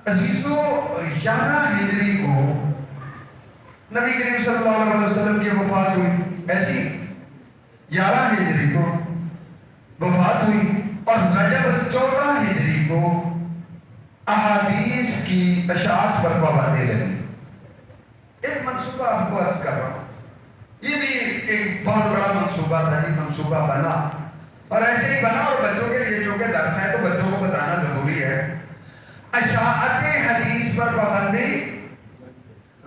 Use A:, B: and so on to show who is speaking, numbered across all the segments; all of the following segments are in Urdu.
A: عزیزو 11 ہجری کو نبی کریم صلی اللہ علیہ وسلم کی وفات ہوئی، ایسی 11 ہجری کو وفات ہوئی، اور رجب 14 ہجری کو احادیث کی اشاعت پر پابندی لگی۔ ایک منصوبہ آپ کو عرض کر رہا ہوں، یہ بھی ایک بہت بڑا منصوبہ تھا، یہ منصوبہ بنا اور ایسے ہی بنا، اور بچوں کے لیے جو کہ درس ہے تو بچوں کو بتانا ضروری ہے۔ اشاعت حدیث پر پابندی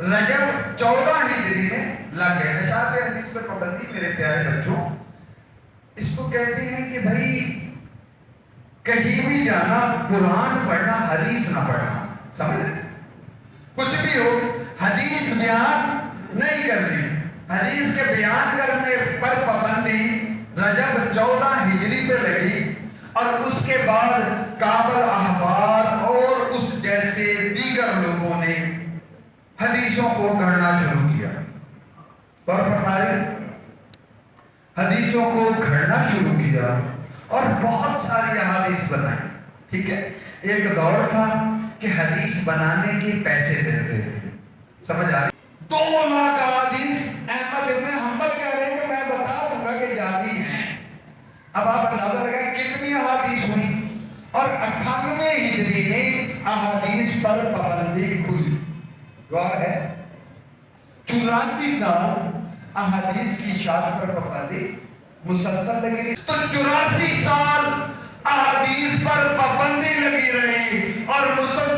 A: رجب 14 ہجری میں لگ گئے۔ اشاعت حدیث پر پابندی میرے پیارے بچوں، اس کو کہتے ہیں کہ بھائی کہیں بھی جانا، قرآن پڑھنا، حدیث نہ پڑھنا، سمجھ؟ کچھ بھی ہو، حدیث بیان نہیں کرنی، حدیث کے بیان کرنے پر پابندی رجب 14 ہجری پہ لگی، اور اس کے بعد کابل احبار اور اس جیسے دیگر لوگوں نے حدیثوں کو گھڑنا شروع کیا، اور فرمائے حدیثوں کو گھڑنا شروع کیا اور بہت ساری احادیث بنائی۔ ٹھیک ہے، ایک دور تھا کہ حدیث بنانے کے پیسے دیتے تھے، سمجھ آ رہی؟ 2 لاکھ احادیث احمد ابن حنبل کہہ رہے ہیں کہ میں بتا دوں گا کہ جعلی ہیں۔ اب آپ اندازہ لگائیں کتنی احادیث ہوئی، اور 98 ہجری میں احادیث پر پابندی کھلی۔ غور ہے، 84 سال احادیث کی اشاعت پر پابندی مسلسل لگی رہی، تو 84 سال احادیث پر پابندی لگی رہی اور مسلسل